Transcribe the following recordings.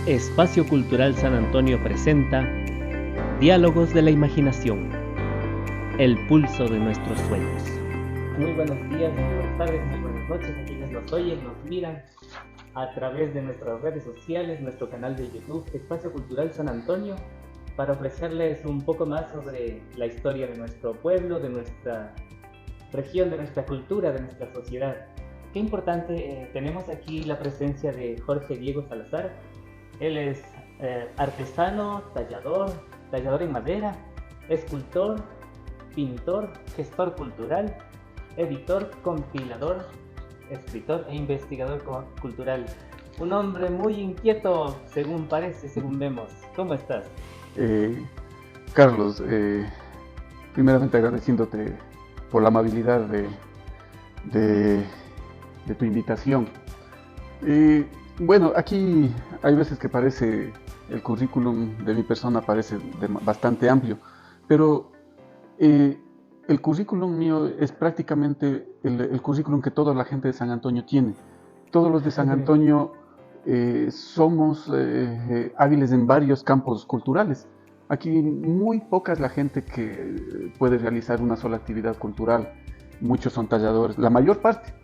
Espacio Cultural San Antonio presenta Diálogos de la Imaginación, el pulso de nuestros sueños. Muy buenos días, muy buenas tardes, muy buenas noches a quienes nos oyen, nos miran a través de nuestras redes sociales, nuestro canal de YouTube, Espacio Cultural San Antonio, para ofrecerles un poco más sobre la historia de nuestro pueblo, de nuestra región, de nuestra cultura, de nuestra sociedad. Qué importante, tenemos aquí la presencia de Jorge Diego Salazar. Él es artesano, tallador en madera, escultor, pintor, gestor cultural, editor, compilador, escritor e investigador cultural. Un hombre muy inquieto, según parece, según vemos. ¿Cómo estás? Carlos, primeramente agradeciéndote por la amabilidad de tu invitación. Bueno, aquí hay veces que parece, el currículum de mi persona parece bastante amplio, pero el currículum mío es prácticamente el currículum que toda la gente de San Antonio tiene. Todos los de San Antonio somos hábiles en varios campos culturales. Aquí muy poca es la gente que puede realizar una sola actividad cultural. Muchos son talladores, la mayor parte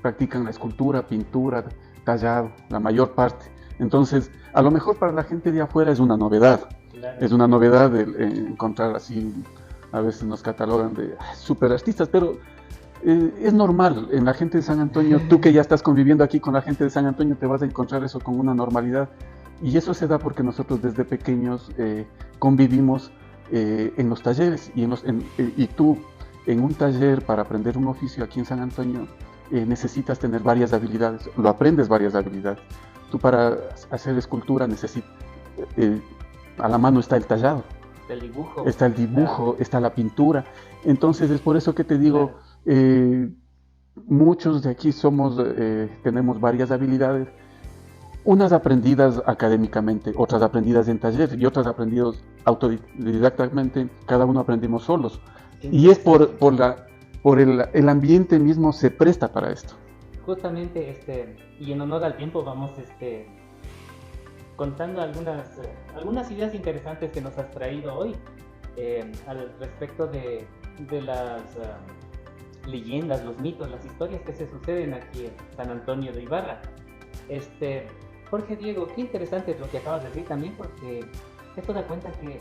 practican la escultura, pintura, tallado, la mayor parte. Entonces, a lo mejor para la gente de afuera es una novedad. Claro. Es una novedad encontrar así, a veces nos catalogan de super artistas, pero es normal. En la gente de San Antonio, tú que ya estás conviviendo aquí con la gente de San Antonio, te vas a encontrar eso con una normalidad. Y eso se da porque nosotros desde pequeños convivimos en los talleres. Y tú, en un taller para aprender un oficio aquí en San Antonio, necesitas tener varias habilidades, lo aprendes varias habilidades. Tú para hacer escultura necesitas, a la mano está el tallado, está el dibujo, claro. Está la pintura. Entonces es por eso que te digo, claro. Muchos de aquí tenemos varias habilidades, unas aprendidas académicamente, otras aprendidas en taller y otras aprendidas autodidactamente, cada uno aprendimos solos. Y es por el ambiente mismo se presta para esto. Justamente, y en honor al tiempo vamos contando algunas ideas interesantes que nos has traído hoy al respecto de las leyendas, los mitos, las historias que se suceden aquí en San Antonio de Ibarra. Jorge Diego, qué interesante es lo que acabas de decir también, porque esto da cuenta que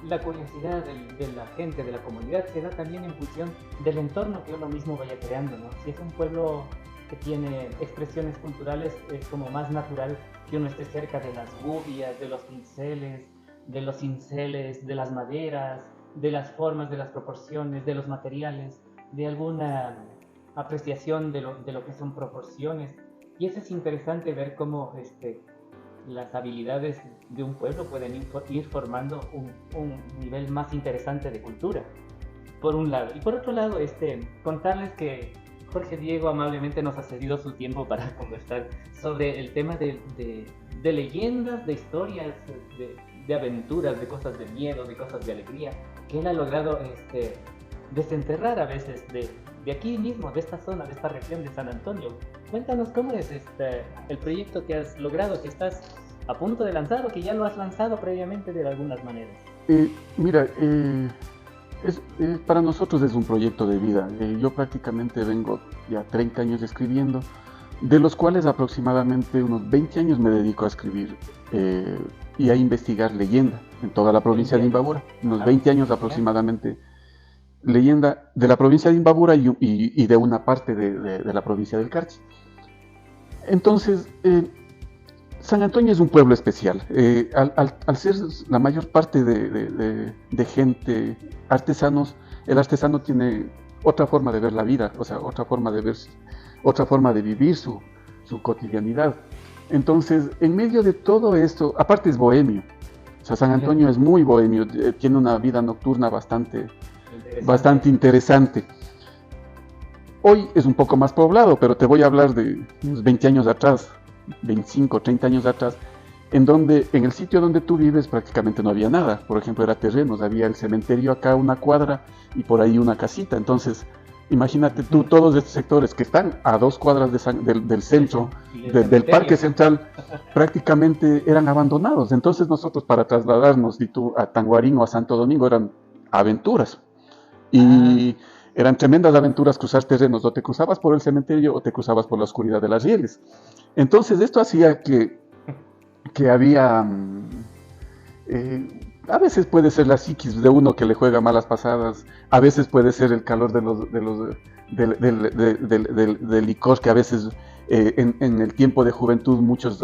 la curiosidad de la gente, de la comunidad, se da también en función del entorno que uno mismo vaya creando, ¿no? Si es un pueblo que tiene expresiones culturales, es como más natural que uno esté cerca de las gubias, de los pinceles, de los cinceles, de las maderas, de las formas, de las proporciones, de los materiales, de alguna apreciación de lo que son proporciones. Y eso es interesante ver cómo las habilidades de un pueblo pueden ir formando un nivel más interesante de cultura, por un lado. Y por otro lado, contarles que Jorge Diego amablemente nos ha cedido su tiempo para conversar sobre el tema de leyendas, de historias, de aventuras, de cosas de miedo, de cosas de alegría, que él ha logrado desenterrar a veces de aquí mismo, de esta zona, de esta región de San Antonio. Cuéntanos cómo es el proyecto que has logrado, que estás a punto de lanzar o que ya lo has lanzado previamente de algunas maneras. Mira, para nosotros es un proyecto de vida. Yo prácticamente vengo ya 30 años escribiendo, de los cuales aproximadamente unos 20 años me dedico a escribir y a investigar leyenda en toda la provincia de Imbabura. Unos 20 años aproximadamente. Leyenda de la provincia de Imbabura y de una parte de la provincia del Carchi. Entonces, San Antonio es un pueblo especial. Al ser la mayor parte de gente artesanos, el artesano tiene otra forma de ver la vida, o sea, otra forma de vivir su cotidianidad. Entonces, en medio de todo esto, aparte es bohemio. O sea, San Antonio es muy bohemio, tiene una vida nocturna bastante interesante. Hoy es un poco más poblado, pero te voy a hablar de unos 20 años atrás, 25, 30 años atrás, en el sitio donde tú vives prácticamente no había nada. Por ejemplo, era terrenos, había el cementerio acá una cuadra y por ahí una casita. Entonces, Imagínate tú todos estos sectores que están a 2 cuadras del centro, del Parque Central prácticamente eran abandonados. Entonces nosotros para trasladarnos a Tanguarín o a Santo Domingo eran aventuras. Y eran tremendas aventuras cruzar terrenos. O te cruzabas por el cementerio o te cruzabas por la oscuridad de las rieles. Entonces esto hacía que había... a veces puede ser la psiquis de uno que le juega malas pasadas, a veces puede ser el calor del licor, que a veces en el tiempo de juventud muchos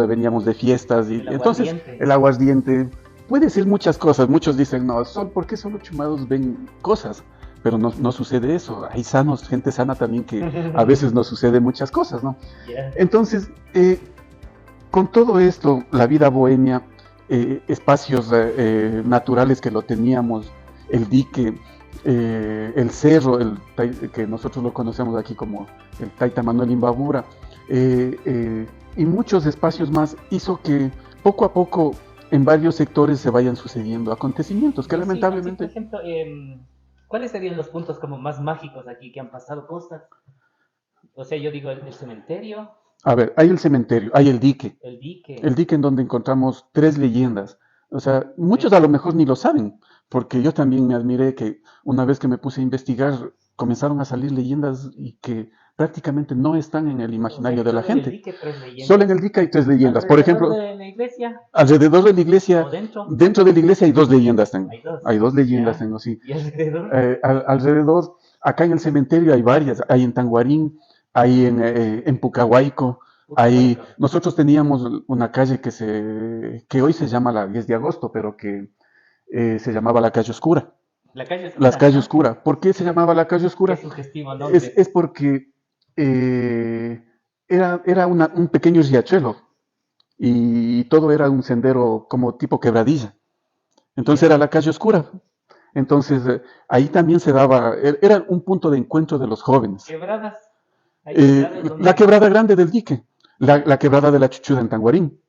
veníamos de fiestas, y entonces el aguardiente, puede ser muchas cosas. Muchos dicen, no, ¿por qué solo chumados ven cosas? Pero no sucede eso. Hay sanos, gente sana también, que a veces nos sucede muchas cosas, ¿no? Entonces, con todo esto, la vida bohemia, espacios naturales que lo teníamos, el dique, el cerro, que nosotros lo conocemos aquí como el Taita Manuel Imbabura, y muchos espacios más, hizo que poco a poco en varios sectores se vayan sucediendo acontecimientos que lamentablemente... Por ejemplo, ¿cuáles serían los puntos como más mágicos aquí que han pasado cosas? O sea, yo digo el cementerio. A ver, hay el cementerio, hay el dique. El dique. El dique en donde encontramos 3 leyendas. O sea, muchos a lo mejor ni lo saben, porque yo también me admiré que una vez que me puse a investigar, comenzaron a salir leyendas y que prácticamente no están en el imaginario de la gente. Solo en el dique hay 3 leyendas. Por ejemplo, de la iglesia, alrededor de la iglesia, dentro de la iglesia hay 2 leyendas. Hay 2 leyendas, ya. Sí. ¿Y alrededor? Alrededor, acá en el cementerio hay varias. Hay en Tanguarín, hay en Pucahuaico. Ahí nosotros teníamos una calle que hoy se llama la 10 de agosto, pero que se llamaba la calle Oscura. La calle Oscura. La calle Oscura. ¿Por qué se llamaba la calle Oscura? Es sugestivo, ¿no? Es porque era un pequeño riachuelo y todo era un sendero como tipo quebradilla. Entonces era la calle Oscura. Entonces ahí también se daba, era un punto de encuentro de los jóvenes. Quebradas. La quebrada grande del dique. La quebrada de la Chuchuda en Tanguarín,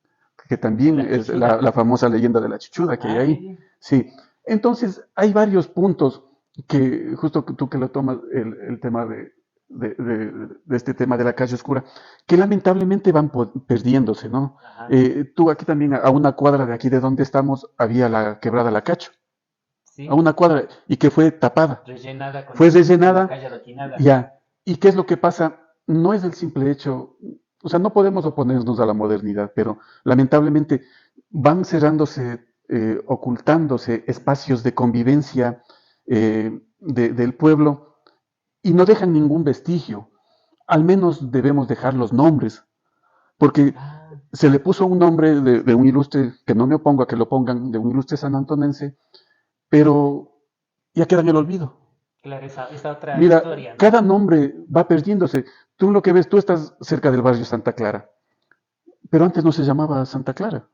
que también es la famosa leyenda de la Chuchuda que hay ahí. Sí. Entonces, hay varios puntos que, justo tú que lo tomas, el tema de este tema de la calle oscura, que lamentablemente van perdiéndose, ¿no? Tú aquí también, a una cuadra de aquí de donde estamos, había la quebrada La Cacho. Sí. A una cuadra, y que fue tapada. Fue rellenada. Ya. ¿Y qué es lo que pasa? No es el simple hecho... O sea, no podemos oponernos a la modernidad, pero lamentablemente van cerrándose, ocultándose espacios de convivencia del pueblo y no dejan ningún vestigio. Al menos debemos dejar los nombres, porque se le puso un nombre de un ilustre, que no me opongo a que lo pongan, de un ilustre sanantonense, pero ya queda en el olvido. Claro, esa otra Mira, historia, ¿no? Cada nombre va perdiéndose. Tú lo que ves, tú estás cerca del barrio Santa Clara, pero antes no se llamaba Santa Clara.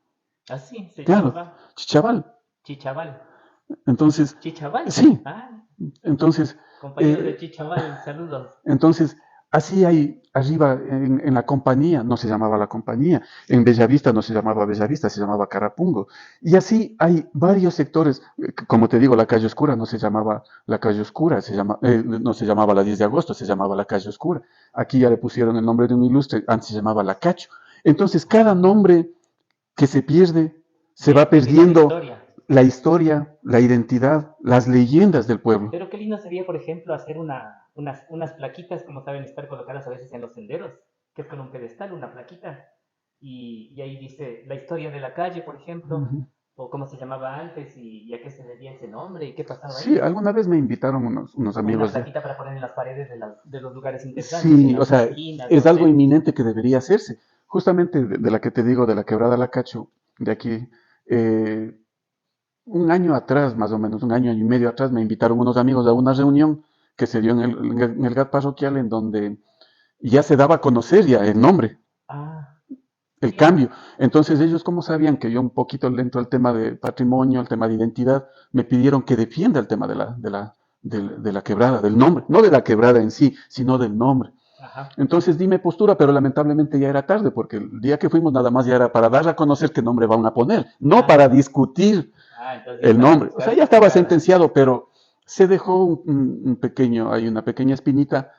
Ah, sí, se llamaba Chichaval. Chichaval. Entonces, ¿Chichaval? Sí. Entonces, compañeros de Chichaval, saludos. Entonces, así hay arriba en la compañía, no se llamaba la compañía, en Bellavista no se llamaba Bellavista, se llamaba Carapungo. Y así hay varios sectores, como te digo, la calle Oscura no se llamaba la calle Oscura, no se llamaba la 10 de agosto, se llamaba la calle Oscura. Aquí ya le pusieron el nombre de un ilustre, antes se llamaba La Cacho. Entonces, cada nombre que se pierde, se va perdiendo la historia, la identidad, las leyendas del pueblo. Pero qué lindo sería, por ejemplo, hacer unas plaquitas, como saben estar colocadas a veces en los senderos, que es con un pedestal, una plaquita, y ahí dice la historia de la calle, por ejemplo, o cómo se llamaba antes y a qué se debía ese nombre y qué pasaba ahí. Sí, alguna vez me invitaron unos amigos. Una plaquita para poner en las paredes de los lugares interesantes. Sí, o sea, es algo inminente que debería hacerse. Justamente de la que te digo, de la quebrada La Cacho, de aquí, un año atrás, más o menos, un año y medio atrás, me invitaron unos amigos a una reunión que se dio en el GAT parroquial, en donde ya se daba a conocer ya el nombre, el cambio. Entonces ellos, como sabían que yo un poquito le entro al tema de patrimonio, al tema de identidad, me pidieron que defienda el tema de la quebrada, del nombre, no de la quebrada en sí, sino del nombre. Entonces di mi postura, pero lamentablemente ya era tarde, porque el día que fuimos nada más ya era para dar a conocer qué nombre van a poner, no para discutir el nombre. O sea, ya estaba sentenciado, pero se dejó hay una pequeña espinita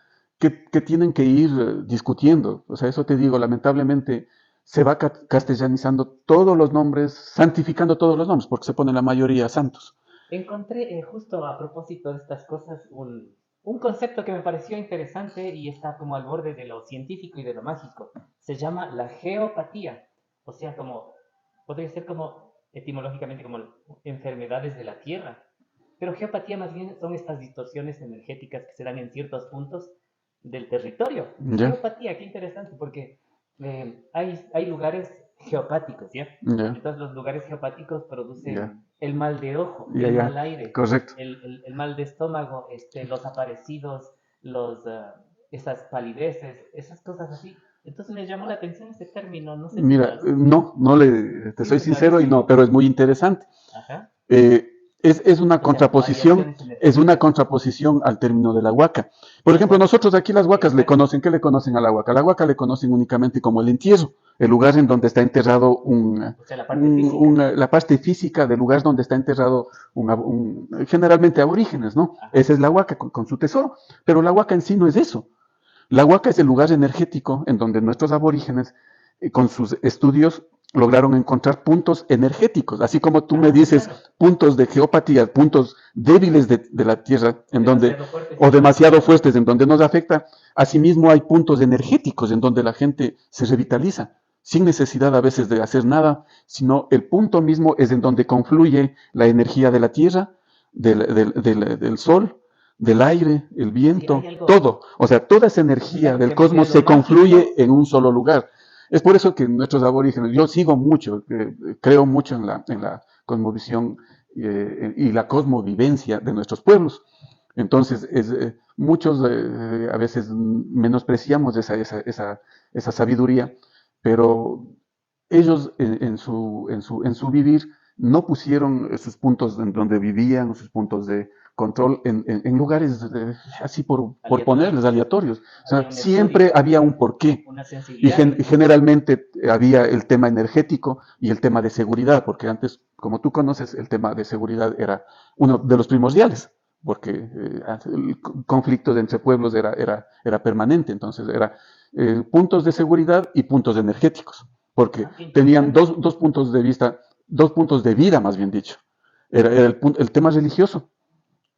que tienen que ir discutiendo. O sea, eso te digo, lamentablemente se va castellanizando todos los nombres, santificando todos los nombres, porque se pone la mayoría santos. Encontré justo a propósito de estas cosas un concepto que me pareció interesante y está como al borde de lo científico y de lo mágico. Se llama la geopatía, o sea, como podría ser como etimológicamente como enfermedades de la tierra. Pero geopatía más bien son estas distorsiones energéticas que se dan en ciertos puntos del territorio. Ya, Geopatía, qué interesante, porque hay lugares geopáticos, ¿ya? ya, Entonces los lugares geopáticos ya, producen el mal de ojo, ya, el ya, mal aire, correcto. el mal de estómago, los aparecidos, esas palideces, esas cosas así. Entonces me llamó la atención ese término, no sé si lo Mira, has... no, te Sí, soy pues sincero y no, rarísimo. pero es muy interesante. Ajá. Eh, O sea, variaciones es una energéticas. contraposición al término de la huaca. Por La ejemplo, huaca. nosotros aquí las huacas le Exacto. conocen, ¿qué le conocen a la huaca? La huaca le conocen únicamente como el entierro, el lugar en donde está enterrado O sea, la parte física. la parte física del lugar donde está enterrado generalmente aborígenes, ¿no? Ajá. Esa es la huaca con su tesoro. Pero la huaca en sí no es eso. La Huaca es el lugar energético en donde nuestros aborígenes, con sus estudios, lograron encontrar puntos energéticos, así como tú me Ah, dices claro. puntos de geopatía, puntos débiles de la Tierra, en donde, Demasiado fuertes y o no nos demasiado afectan. fuertes, en donde nos afecta. Asimismo, hay puntos energéticos en donde la gente se revitaliza, sin necesidad a veces de hacer nada, sino el punto mismo es en donde confluye la energía de la Tierra, del Sol, del aire, el Sí, hay viento, algo, todo. O sea, toda esa hay energía algo del que cosmos medio se confluye mágico. en un solo lugar. Es por eso que nuestros aborígenes, yo sigo mucho, creo mucho en la cosmovisión y la cosmovivencia de nuestros pueblos. Entonces, muchos a veces menospreciamos esa sabiduría, pero ellos en su vivir no pusieron sus puntos en donde vivían, sus puntos de control en lugares así por ponerles Aleatorios. aleatorios. O Había sea, un siempre estudio, había un porqué. una Y sensibilidad incluso. generalmente había el tema energético y el tema de seguridad, porque antes, como tú conoces, el tema de seguridad era uno de los primordiales, porque el conflicto entre pueblos era permanente, entonces era puntos de seguridad y puntos energéticos, porque Ah, qué tenían interesante. dos puntos de vista, dos puntos de vida, más bien dicho. Era el tema religioso,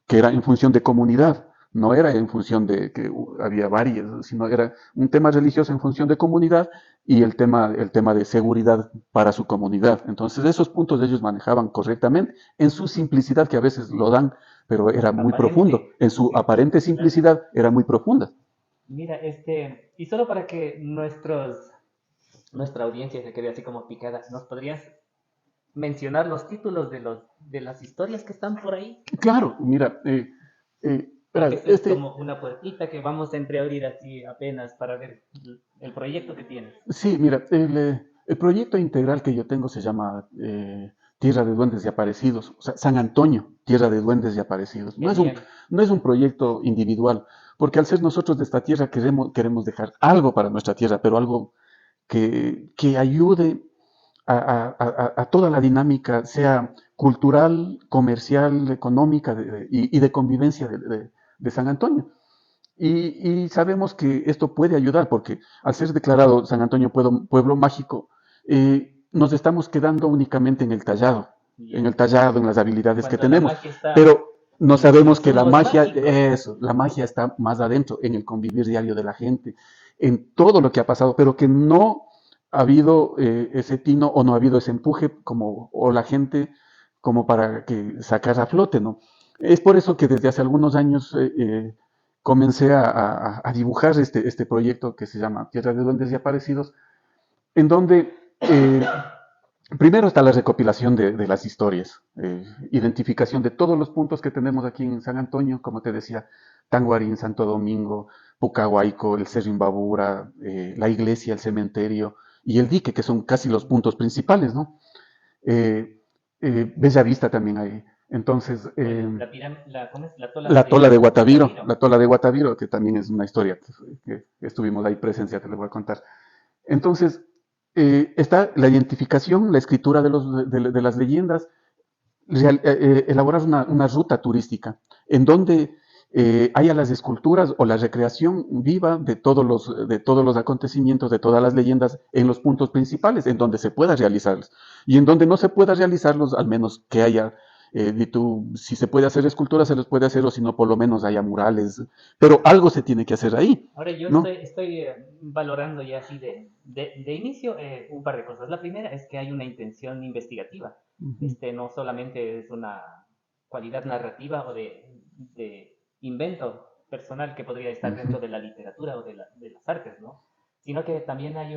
que era en función de comunidad, no era en función de que había varias, sino era un tema religioso en función de comunidad y el tema de seguridad para su comunidad. Entonces esos puntos ellos manejaban correctamente en su simplicidad, que a veces lo dan, pero era muy profundo. Aparente En su aparente simplicidad. simplicidad era muy profunda. Mira, y solo para que nuestra audiencia se quede así como picada, ¿nos podrías mencionar los títulos de las historias que están por ahí? Claro, mira, Porque verás, esto es como una puertita que vamos a entreabrir así apenas para ver el proyecto que tienes. sí, mira, el proyecto integral que yo tengo se llama Tierra de Duendes y Aparecidos, o sea, San Antonio, Tierra de Duendes y Aparecidos. Genial. No es un proyecto individual, porque al ser nosotros de esta tierra queremos dejar algo para nuestra tierra, pero algo que ayude a toda la dinámica, sea cultural, comercial, económica y de convivencia de San Antonio. Y sabemos que esto puede ayudar porque al ser declarado San Antonio pueblo mágico, nos estamos quedando únicamente en Ya. el tallado, en las habilidades que Cuando la tenemos, magia está pero no en los sabemos que insumos mágicos. la magia está más adentro, en el convivir diario de la gente, en todo lo que ha pasado, pero que no ha habido ese tino o no ha habido ese empuje como, o la gente como para que sacar a flote, ¿no? Es por eso que desde hace algunos años comencé a dibujar este proyecto que se llama Tierra de Duendes y Aparecidos, en donde primero está la recopilación de las historias, identificación de todos los puntos que tenemos aquí en San Antonio, como te decía, Tanguarín, Santo Domingo, Pucahuaico, el Cerro Imbabura, la iglesia, el cementerio y el dique, que son casi los puntos principales, ¿no? Eh, Bella Vista también hay. Entonces, La pirámide, ¿cómo es? la tola de Guataviro, Guataviro. que también es una historia que estuvimos ahí presencia, te lo voy a contar. Entonces, está la identificación, la escritura de las leyendas, elaborar una ruta turística, en donde haya las esculturas o la recreación viva de todos los acontecimientos, de todas las leyendas en los puntos principales, en donde se pueda realizarlos. Y en donde no se pueda realizarlos, al menos que haya, si se puede hacer esculturas, se les puede hacer, o si no, por lo menos haya murales. Pero algo se tiene que hacer ahí, Ahora yo ¿no? estoy valorando ya así de inicio un par de cosas. La primera es que hay una intención investigativa. Ujú, No solamente es una cualidad narrativa o de invento personal que podría estar ujú, dentro de la literatura o de las artes, ¿no? Sino que también hay,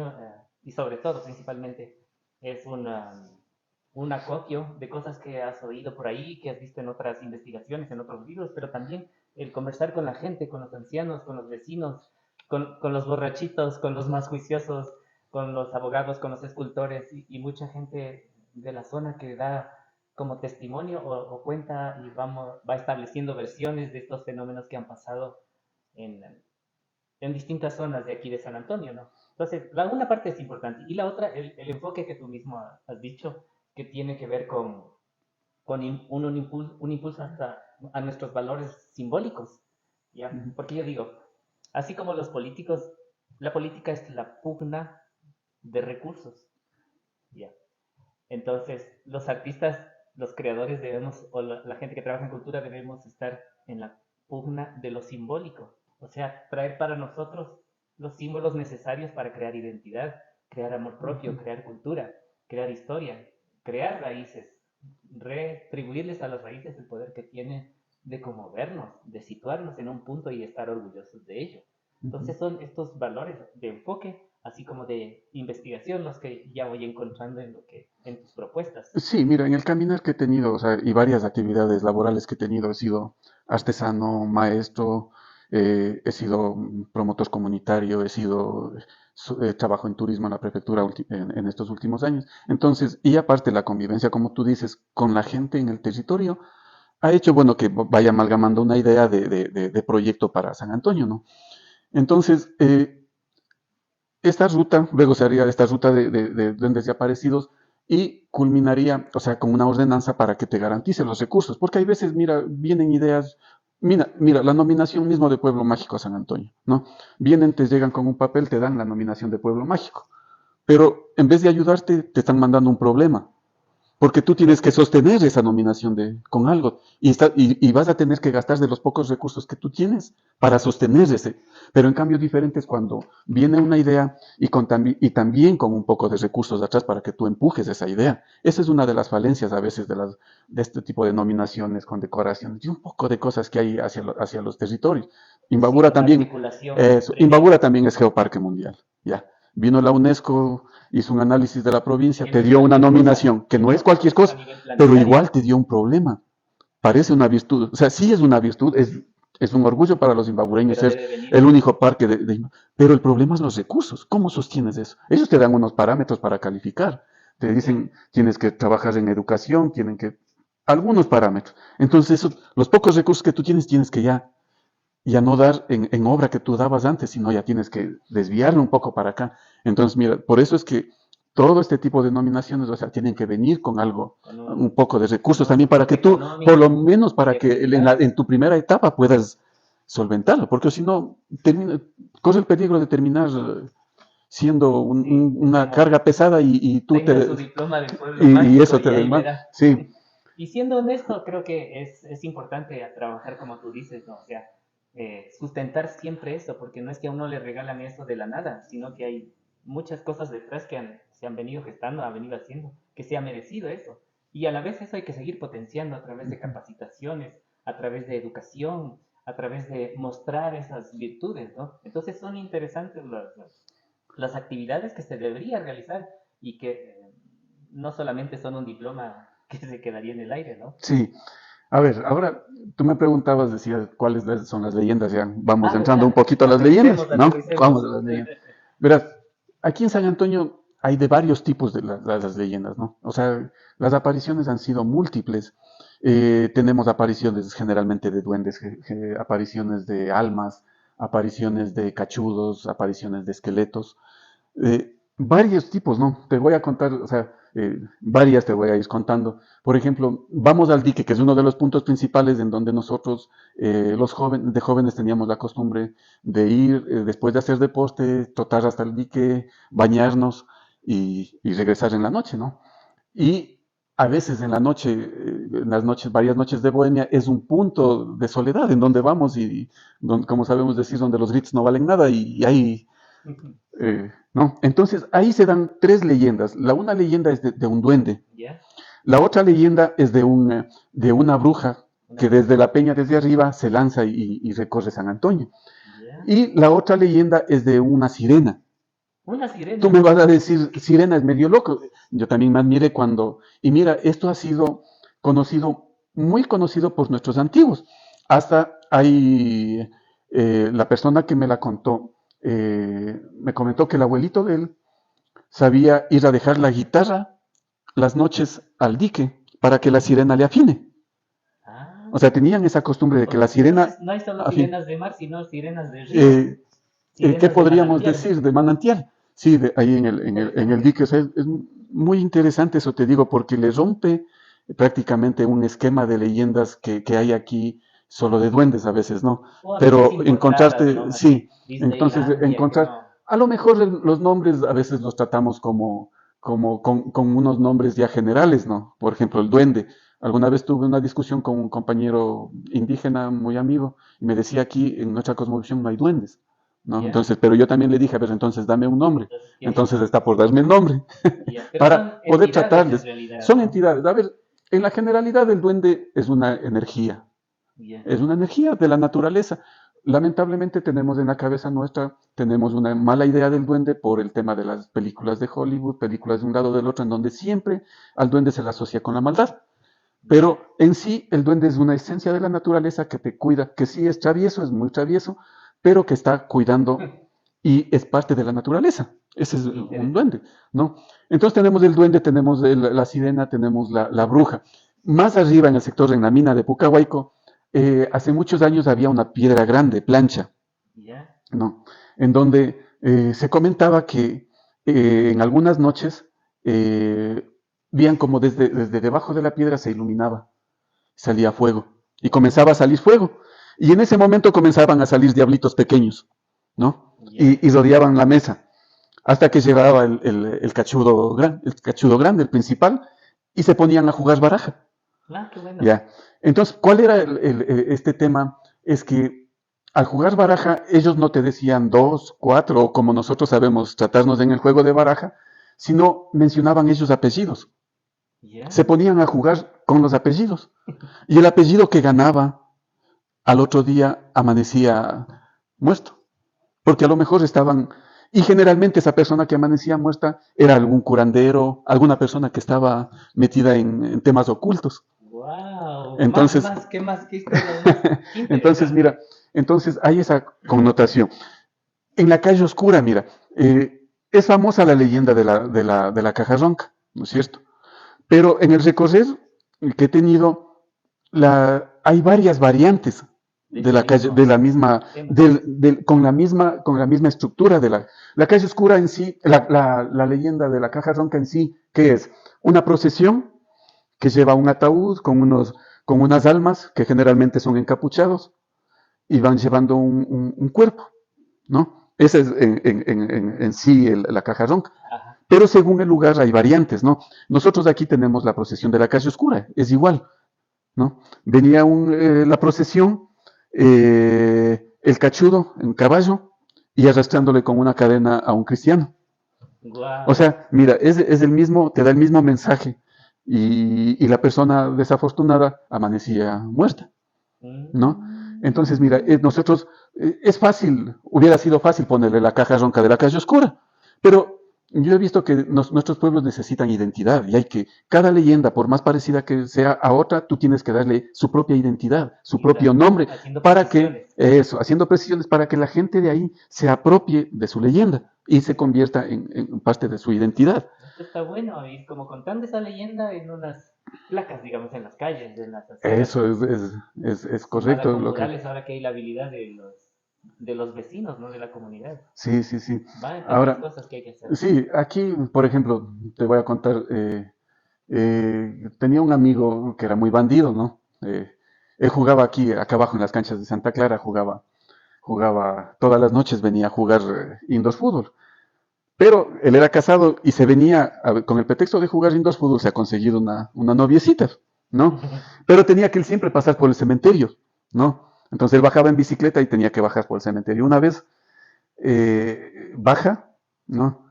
y sobre todo principalmente, es un acopio de cosas que has oído por ahí, que has visto en otras investigaciones, en otros libros, pero también el conversar con la gente, con los ancianos, con los vecinos, con los borrachitos, con los más juiciosos, con los abogados, con los escultores y mucha gente de la zona que da como testimonio o cuenta y va estableciendo versiones de estos fenómenos que han pasado en, en distintas zonas de aquí de San Antonio, ¿no? Entonces, una parte es importante y la otra, el enfoque que tú mismo has dicho, que tiene que ver con un impulso hasta a nuestros valores simbólicos, ¿ya? ujú. Porque yo digo, así como los políticos, la política es la pugna de recursos, ¿ya? Entonces, los artistas, los creadores debemos, o la gente que trabaja en cultura debemos estar en la pugna de lo simbólico, o sea, traer para nosotros los símbolos necesarios para crear identidad, crear amor propio, Ujú. crear cultura, crear historia, crear raíces, retribuirles a las raíces el poder que tienen de conmovernos, de situarnos en un punto y estar orgullosos de ello. Ujú. Entonces son estos valores de enfoque, así como de investigación, los que ya voy encontrando en tus propuestas. Sí, mira, en el caminar que he tenido, o sea, y varias actividades laborales que he tenido, he sido artesano, maestro, he sido promotor comunitario, he sido, trabajo en turismo en la prefectura en estos últimos años. Entonces, y aparte la convivencia, como tú dices, con la gente en el territorio, ha hecho, bueno, que vaya amalgamando una idea de proyecto para San Antonio, ¿no? Entonces, esta ruta, luego se haría esta ruta de duendes desaparecidos y culminaría, o sea, con una ordenanza para que te garantice los recursos, porque hay veces, mira, vienen ideas, mira, la nominación mismo de Pueblo Mágico a San Antonio, ¿no? Vienen, te llegan con un papel, te dan la nominación de Pueblo Mágico, pero en vez de ayudarte, te están mandando un problema, porque tú tienes que sostener esa nominación con algo y vas a tener que gastar de los pocos recursos que tú tienes para sostener ese. Pero en cambio diferente es cuando viene una idea y también con un poco de recursos de atrás para que tú empujes esa idea. Esa es una de las falencias a veces de este tipo de nominaciones, condecoraciones y un poco de cosas que hay hacia los territorios. Sí, Imbabura la también, articulación Imbabura previa. también es Geoparque Mundial. Ya. Vino la UNESCO, hizo un análisis de la provincia, Que no te es dio una cualquier cosa, nominación, que que no no es es cualquier a cosa, nivel pero planetario. igual te dio un problema. Parece una virtud, o sea, sí es una virtud, es un orgullo para los imbabureños Pero ser debe venir el con único parque pero el problema es los recursos. ¿Cómo sostienes eso? Ellos te dan unos parámetros para calificar. Te sí, dicen, tienes que trabajar en educación, tienen que algunos parámetros. Entonces, los pocos recursos que tú tienes, tienes que ya no dar en obra que tú dabas antes, sino ya tienes que desviarlo un poco para acá. Entonces, mira, por eso es que todo este tipo de nominaciones, o sea, tienen que venir con algo, con un poco de con recursos un también para soporte que tú, por lo económico menos y para que actividades. en tu primera etapa puedas solventarlo, porque si no, corre el peligro de terminar siendo Sí, una carga pesada y tú tenga te, su diploma de pueblo y mágico eso te y ahí desmanda. verá. Sí, Y siendo honesto, creo que es importante trabajar como tú dices, ¿no? O sea, sustentar siempre eso, porque no es que a uno le regalan eso de la nada, sino que hay muchas cosas detrás que se han venido gestando, han venido haciendo, que se ha merecido eso. Y a la vez eso hay que seguir potenciando a través de capacitaciones, a través de educación, a través de mostrar esas virtudes, ¿no? Entonces son interesantes las actividades que se debería realizar y que no solamente son un diploma que se quedaría en el aire, ¿no? sí. A ver, ahora tú me preguntabas, decías, cuáles son las leyendas, ya vamos Ah, entrando un ¿verdad? poquito a las leyendas, Aterricemos, ¿no? aterricemos. Vamos a las leyendas. Verás, aquí en San Antonio hay de varios tipos de las leyendas, ¿no? O sea, las apariciones han sido múltiples. Tenemos apariciones generalmente de duendes, apariciones de almas, apariciones de cachudos, apariciones de esqueletos. Varios tipos, ¿no? Te voy a contar, o sea, varias te voy a ir contando. Por ejemplo, vamos al dique, que es uno de los puntos principales en donde nosotros, los jóvenes, de jóvenes teníamos la costumbre de ir, después de hacer deporte, trotar hasta el dique, bañarnos y regresar en la noche, ¿no? Y a veces en la noche, en las noches, varias noches de Bohemia, es un punto de soledad en donde vamos y donde, como sabemos decir, donde los gritos no valen nada y ahí ¿no? Entonces ahí se dan tres leyendas. La una leyenda es de un duende. ¿Ya? La otra leyenda es de una bruja que desde la peña, desde arriba, se lanza y recorre San Antonio. ¿Ya? Y la otra leyenda es de una sirena. Una Tú sirena. me vas a decir, sirena es medio loco. Yo también me admiré cuando... Y mira, esto ha sido conocido, muy conocido por nuestros antiguos. Hasta hay la persona que me la contó, me comentó que el abuelito de él sabía ir a dejar la guitarra las noches al dique para que la sirena le afine. Ah, O sea, tenían esa costumbre de que la entonces sirena no hay solo afine. sirenas de mar, sino sirenas de río, Eh, ¿Qué sirenas de podríamos manantial. decir de manantial? Sí, ahí en el dique. O sea, es muy interesante eso, te digo, porque le rompe prácticamente un esquema de leyendas que hay aquí solo de duendes a veces, ¿no? O a veces Pero importadas, encontrarte, ¿no? sí, Así, entonces Disneylandia, que encontrar, no. a lo mejor los nombres a veces los tratamos con unos nombres ya generales, ¿no? Por ejemplo, el duende. Alguna vez tuve una discusión con un compañero indígena muy amigo y me decía aquí en nuestra cosmovisión no hay duendes. ¿No? ¿Ya? Entonces, pero yo también le dije, a ver, entonces dame un nombre. Entonces, ¿qué Entonces dijo? está por darme el nombre ¿Ya? Pero son para poder entidades en tratarles. realidad, Son ¿no? entidades. A ver, en la generalidad el duende ¿Ya? es una energía de la naturaleza. Lamentablemente tenemos en la cabeza nuestra, tenemos una mala idea del duende por el tema de las películas de Hollywood, películas de un lado o del otro, en donde siempre al duende se le asocia con la maldad. ¿Ya? Pero en sí, el duende es una esencia de la naturaleza que te cuida, que sí es travieso, es muy travieso, pero que está cuidando y es parte de la naturaleza. Ese es un Interesante. duende, ¿no? Entonces tenemos el duende, tenemos la sirena, tenemos la bruja. Más arriba en el sector, en la mina de Pucahuaico, hace muchos años había una piedra grande, plancha, ¿Ya? ¿no? En donde se comentaba que en algunas noches veían como desde debajo de la piedra se iluminaba, salía fuego y comenzaba a Oh, salir fuego. Y en ese momento comenzaban a salir diablitos pequeños, ¿no? ¿ya? Y rodeaban la mesa hasta que llegaba el cachudo grande, el principal, y se ponían a jugar baraja. Ah, qué bueno. ¿Ya? Entonces, ¿cuál era este tema? Es que al jugar baraja, ellos no te decían dos, cuatro, o como nosotros sabemos tratarnos en el juego de baraja, sino mencionaban ellos apellidos. Se ¿Ya? ponían a jugar con los apellidos. Y el apellido que ganaba al otro día amanecía muerto. Porque a lo mejor estaban, y generalmente esa persona que amanecía muerta era algún curandero, alguna persona que estaba metida en temas ocultos. Wow. Entonces, ¿Qué más? ¿Qué historias más? Qué entonces interesante. mira, entonces hay esa connotación. En la calle oscura, mira, es famosa la leyenda de la caja ronca, ¿no es cierto? Pero en el recorrer que he tenido, hay varias variantes De de ese la calle, de mismo la misma, tema. con la misma estructura de la calle oscura en sí, la leyenda de la caja ronca en sí, que es una procesión que lleva un ataúd con unas almas que generalmente son encapuchados y van llevando un cuerpo, ¿no? Esa es en sí la caja ronca. Ajá. Pero según el lugar hay variantes, ¿no? Nosotros aquí tenemos la procesión de la calle oscura, es igual, ¿no? Venía la procesión, el cachudo en caballo y arrastrándole con una cadena a un cristiano. O Wow. sea, mira, es el mismo, te da el mismo mensaje y la persona desafortunada amanecía muerta, ¿no? Entonces, mira, nosotros, es fácil, hubiera sido fácil ponerle la caja ronca de la calle oscura, pero yo he visto que nuestros pueblos necesitan identidad y hay que, cada leyenda, por más parecida que sea a otra, tú tienes que darle su propia identidad, su propio Exacto. nombre, Haciendo para que, precisiones. eso, haciendo precisiones para que la gente de ahí se apropie de su leyenda y se convierta en parte de su identidad. Esto está bueno. Y como contando esa leyenda en unas placas, digamos, en las calles, en las aceras. Eso es Sumada correcto con lo que... murales, ahora que hay la habilidad de de los vecinos, no de la comunidad. Sí, sí, sí. Va en tantas Ahora, cosas que hay que hacer. sí, aquí, por ejemplo, te voy a contar, tenía un amigo que era muy bandido, ¿no? Él jugaba aquí, acá abajo en las canchas de Santa Clara, jugaba todas las noches, venía a jugar indoor fútbol. Pero él era casado y se venía, con el pretexto de jugar indoor fútbol, se ha conseguido una noviecita, ¿no? Pero tenía que él siempre pasar por el cementerio, ¿no? Entonces él bajaba en bicicleta y tenía que bajar por el cementerio. Una vez baja, ¿no?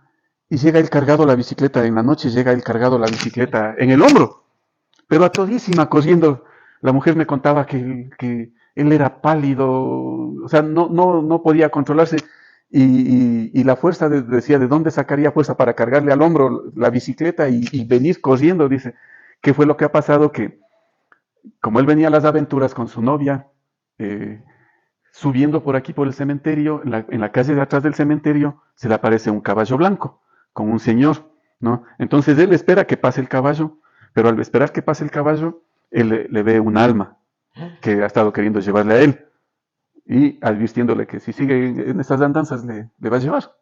Y llega él cargado la bicicleta, en la noche llega él cargado la bicicleta en el hombro, pero a todísima corriendo. La mujer me contaba que él era pálido, o sea, no podía controlarse y la fuerza decía, ¿de dónde sacaría fuerza para cargarle al hombro la bicicleta y venir corriendo? Dice, ¿qué fue lo que ha pasado? Que como él venía a las aventuras con su novia, eh, subiendo por aquí por el cementerio, en la calle de atrás del cementerio, se le aparece un caballo blanco con un señor, ¿no? Entonces él espera que pase el caballo, pero al esperar que pase el caballo, él le ve un alma que ha estado queriendo llevarle a él y advirtiéndole que si sigue en estas andanzas le va a llevar,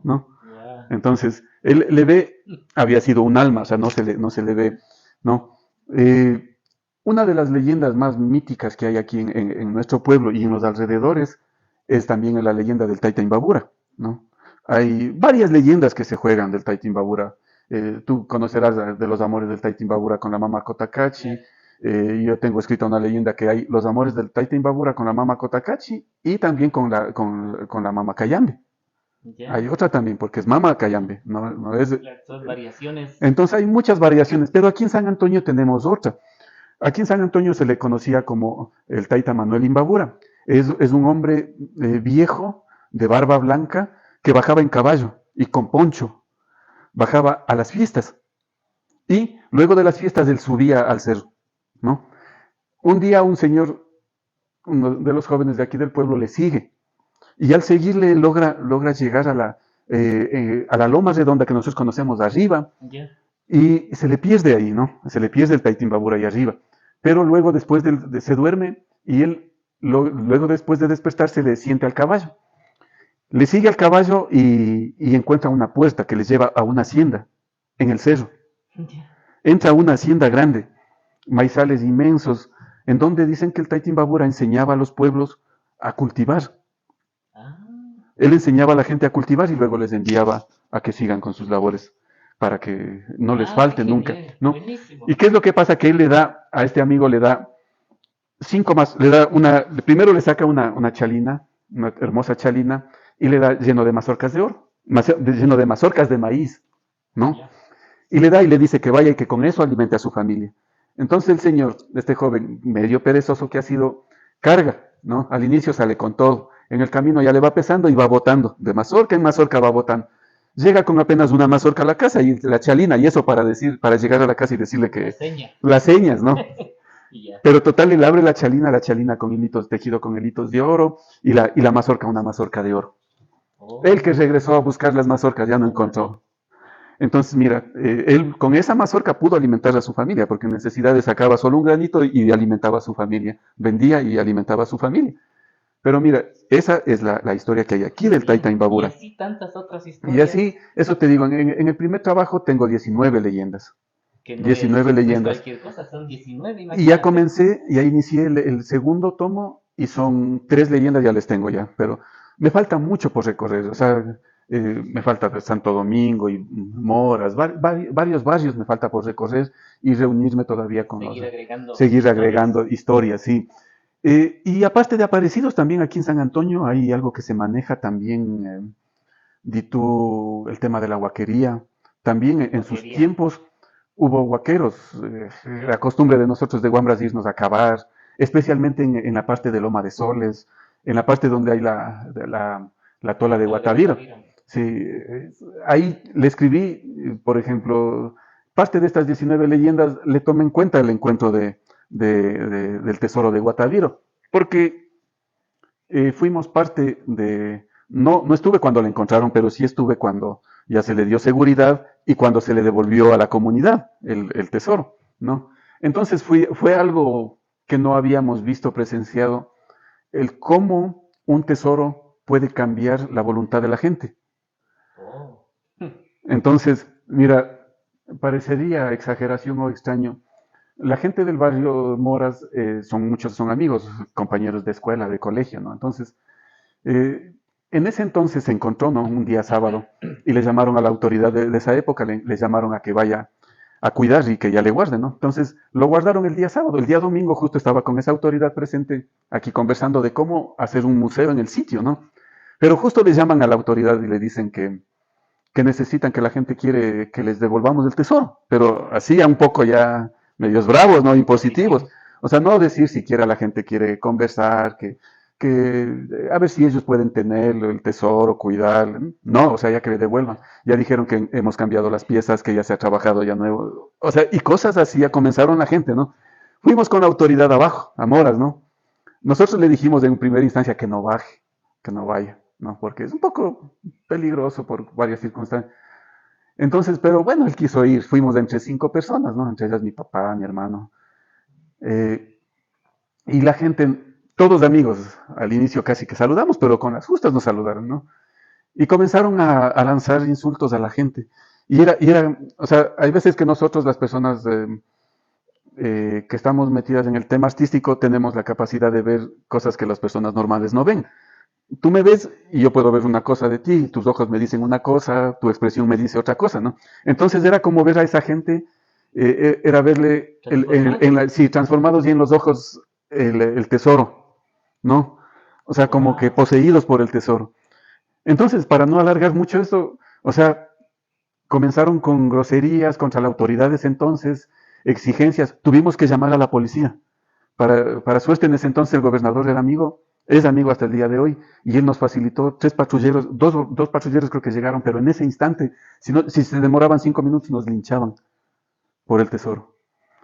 ¿no? Ya. Entonces, él le ve, había sido un alma, o sea, no se le ve, ¿no? Eh, una de las leyendas más míticas que hay aquí en nuestro pueblo y en los alrededores es también la leyenda del Taita Imbabura, ¿no? Hay varias leyendas que se juegan del Taita Imbabura. Tú conocerás de los amores del Taita Imbabura con la mamá Kotakachi. Yo tengo escrita una leyenda que hay los amores del Taita Imbabura con la mamá Kotakachi y también con la mamá Cayambe. Ya. Hay otra también, porque es Mama Cayambe, no es. Claro, son variaciones. Entonces hay muchas variaciones, pero aquí en San Antonio tenemos otra. Aquí en San Antonio se le conocía como el Taita Manuel Imbabura. Es un hombre viejo, de barba blanca, que bajaba en caballo y con poncho. Bajaba a las fiestas. Y luego de las fiestas él subía al cerro, ¿no? Un día un señor, uno de los jóvenes de aquí del pueblo, le sigue y al seguirle logra llegar a la loma redonda que nosotros conocemos arriba Ya. y se le pierde ahí, ¿no? Se le pierde el Taitimbabura ahí arriba. Pero luego después se duerme y él, luego después de despertarse, le siente al caballo. Le sigue al caballo y encuentra una puerta que le lleva a una hacienda en el cerro. Ya. Entra a una hacienda grande, maizales inmensos, en donde dicen que el Taitimbabura enseñaba a los pueblos a cultivar. Ah, Él enseñaba a la gente a cultivar y luego les enviaba a que sigan con sus labores para que no les ah, qué falte nunca, genial. ¿no? ¿Y Buenísimo. qué es lo que pasa? Que él le da, a este amigo le da 5 más, primero le saca una chalina, una hermosa chalina, y le da lleno de mazorcas de oro, lleno de mazorcas de maíz, ¿no? Ya. Y le da y le dice que vaya y que con eso alimente a su familia. Entonces el señor, este joven medio perezoso que ha sido, carga, ¿no? Al inicio sale con todo. En el camino ya le va pesando y va botando. De mazorca en mazorca va botando. Llega con apenas una mazorca a la casa y la chalina, y eso para llegar a la casa y decirle La que seña. las señas, ¿no? Y ya. Pero total, él abre la chalina con hilitos, tejido con hilitos de oro, y la mazorca, una mazorca de oro. Él que Oh, regresó a buscar las mazorcas ya no encontró. Entonces, mira, él con esa mazorca pudo alimentar a su familia, porque en necesidades sacaba solo un granito y alimentaba a su familia, vendía y alimentaba a su familia. Pero mira, esa es la historia que hay aquí qué del Taita bien. Y Imbabura. así tantas otras Y historias así, eso te digo, en el primer trabajo tengo 19 leyendas. que 19 no es leyendas. cualquier cosa, son 19, Y ya imagínate. comencé, ya inicié el segundo tomo y son 3 leyendas, ya les tengo ya, pero me falta mucho por recorrer, o sea, me falta Santo Domingo y Moras, varios barrios me falta por recorrer y reunirme todavía con Seguir agregando seguir historias. agregando historias, sí. Y aparte de aparecidos, también aquí en San Antonio hay algo que se maneja también, di tú, el tema de la huaquería. También en sus Vaquería. tiempos hubo huaqueros. La costumbre de nosotros de Guambras irnos a cavar, especialmente en la parte de Loma de Soles, en la parte donde hay la tola de La de Guataviro. Guatavira. Sí, ahí le escribí, por ejemplo, parte de estas 19 leyendas le tomé en cuenta el encuentro del tesoro de Guataviro, porque fuimos parte de, no estuve cuando la encontraron, pero sí estuve cuando ya se le dio seguridad y cuando se le devolvió a la comunidad el tesoro, ¿no? Entonces fue algo que no habíamos visto presenciado, el cómo un tesoro puede cambiar la voluntad de la gente. Oh. Entonces, mira, parecería exageración o extraño. La gente del barrio Moras, muchos son amigos, compañeros de escuela, de colegio, ¿no? Entonces, eh, en ese entonces se encontró, ¿no? Un día sábado y le llamaron a la autoridad de esa época, le llamaron a que vaya a cuidar y que ya le guarde, ¿no? Entonces lo guardaron el día sábado. El día domingo justo estaba con esa autoridad presente aquí conversando de cómo hacer un museo en el sitio, ¿no? Pero justo le llaman a la autoridad y le dicen que necesitan, que la gente quiere que les devolvamos el tesoro, pero así un poco ya medios bravos, ¿no? Impositivos. O sea, no decir siquiera la gente quiere conversar, que a ver si ellos pueden tener el tesoro, cuidar. No, o sea, ya que le devuelvan. Ya dijeron que hemos cambiado las piezas, que ya se ha trabajado ya nuevo. O sea, y cosas así ya comenzaron la gente, ¿no? Fuimos con la autoridad abajo, a Moras, ¿no? Nosotros le dijimos en primera instancia que no baje, que no vaya, ¿no? Porque es un poco peligroso por varias circunstancias. Entonces, pero bueno, él quiso ir. Fuimos entre 5 personas, ¿no? Entre ellas mi papá, mi hermano. Eh, y la gente, todos amigos, al inicio casi que saludamos, pero con las justas nos saludaron, ¿no? Y comenzaron a lanzar insultos a la gente. O sea, hay veces que nosotros, las personas que estamos metidas en el tema artístico, tenemos la capacidad de ver cosas que las personas normales no ven. Tú me ves y yo puedo ver una cosa de ti, tus ojos me dicen una cosa, tu expresión me dice otra cosa, ¿no? Entonces era como ver a esa gente, era verle, sí, transformados y en los ojos el tesoro, ¿no? O sea, como que Wow. poseídos por el tesoro. Entonces, para no alargar mucho esto, o sea, comenzaron con groserías contra las autoridades entonces, exigencias, tuvimos que llamar a la policía. Para suerte en ese entonces el gobernador era amigo, es amigo hasta el día de hoy, y él nos facilitó 3 patrulleros, dos patrulleros creo que llegaron, pero en ese instante, si se demoraban 5 minutos, nos linchaban por el tesoro.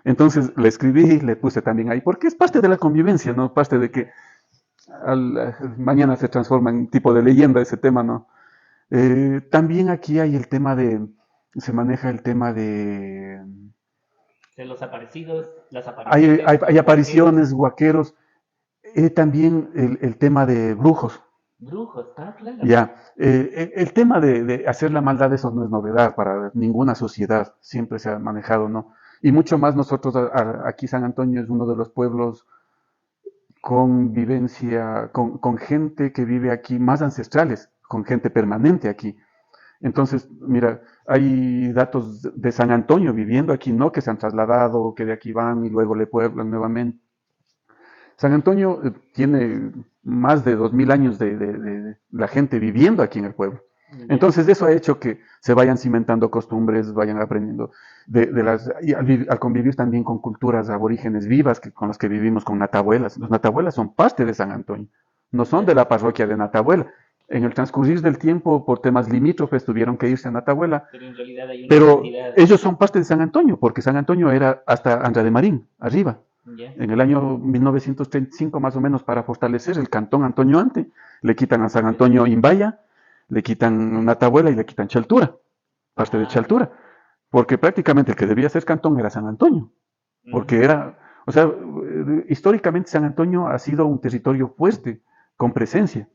Entonces le escribí, le puse también ahí, porque es parte de la convivencia, ¿no? Parte de que mañana se transforma en tipo de leyenda ese tema, ¿no? También aquí hay el tema se maneja el tema De los aparecidos, las hay, apariciones, hay, hay los guaqueros, apariciones, guaqueros, también el tema de brujos. brujos, ah, claro. Ya, el tema de hacer la maldad, eso no es novedad para ninguna sociedad, siempre se ha manejado, ¿no? Y mucho más nosotros, aquí San Antonio es uno de los pueblos con vivencia, con gente que vive aquí, más ancestrales, con gente permanente aquí. Entonces, mira, hay datos de San Antonio viviendo aquí, no que se han trasladado, que de aquí van y luego le pueblan nuevamente. San Antonio tiene más de 2000 años de la gente viviendo aquí en el pueblo. Ya. Entonces eso ha hecho que se vayan cimentando costumbres, vayan aprendiendo y al convivir también con culturas aborígenes vivas con las que vivimos con natabuelas. Los natabuelas son parte de San Antonio, no son de Ya. la parroquia de Natabuela. En el transcurrir del tiempo, por temas limítrofes, tuvieron que irse a Natabuela, Pero en realidad hay una pero identidad. ellos son parte de San Antonio, porque San Antonio era hasta Andra de Marín, arriba. Ya. En el año 1935 más o menos, para fortalecer el cantón Antonio Ante, le quitan a San Antonio Imbaya, le quitan Natabuela y le quitan Chaltura, parte de Ah, ya. Chaltura, porque prácticamente el que debía ser cantón era San Antonio, porque Ujú. era, o sea, históricamente San Antonio ha sido un territorio fuerte, con presencia.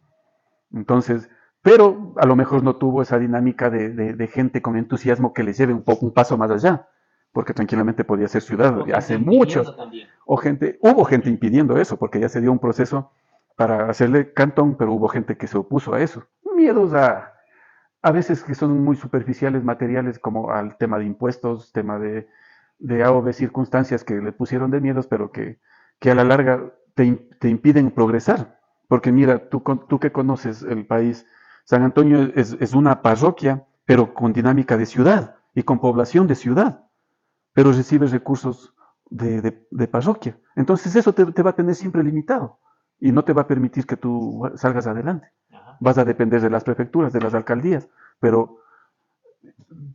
Entonces, pero a lo mejor no tuvo esa dinámica de gente con entusiasmo que les lleve un paso más allá, porque tranquilamente podía ser ciudad O gente hace impidiendo muchos, también. hubo gente impidiendo eso, porque ya se dio un proceso para hacerle cantón, pero hubo gente que se opuso a eso. Miedos a veces que son muy superficiales, materiales, como al tema de impuestos, tema de A o B circunstancias que le pusieron de miedos, pero que a la larga te impiden progresar. Porque mira, tú que conoces el país, San Antonio es una parroquia, pero con dinámica de ciudad y con población de ciudad, pero recibes recursos de parroquia. Entonces eso te va a tener siempre limitado y no te va a permitir que tú salgas adelante. Ajá. Vas a depender de las prefecturas, de las alcaldías, pero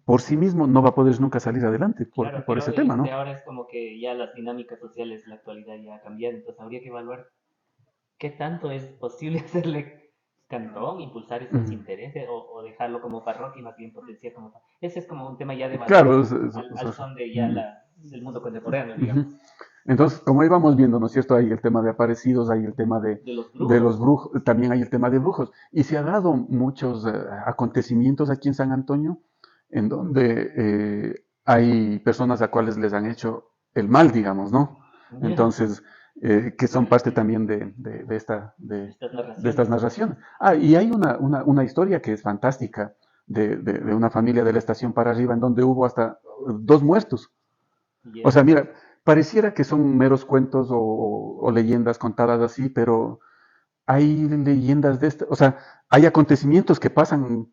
por sí mismo no va a poder nunca salir adelante Claro, por pero ese tema, de ¿no? ahora es como que ya las dinámicas sociales, la actualidad ya ha cambiado, entonces habría que evaluar qué tanto es posible hacerle cantón, impulsar esos Mm. intereses o dejarlo como parroquia y más bien potenciar como ese es como un tema ya de evaluar Claro, al son de ya mm, del mundo contemporáneo, digamos. ujú. Entonces, como íbamos viendo, ¿no es cierto? Hay el tema de aparecidos, hay el tema De los de los brujos. brujos, también hay el tema de brujos. Y se ha dado muchos acontecimientos aquí en San Antonio en donde hay personas a cuales les han hecho el mal, digamos, ¿no? Ya. Entonces, que son parte también Estas de estas narraciones. narraciones. Ah, y hay una historia que es fantástica de una familia de la estación para arriba en donde hubo hasta dos muertos. O Ya. sea, mira, pareciera que son meros cuentos o leyendas contadas así, pero hay leyendas de esta, o sea, hay acontecimientos que pasan,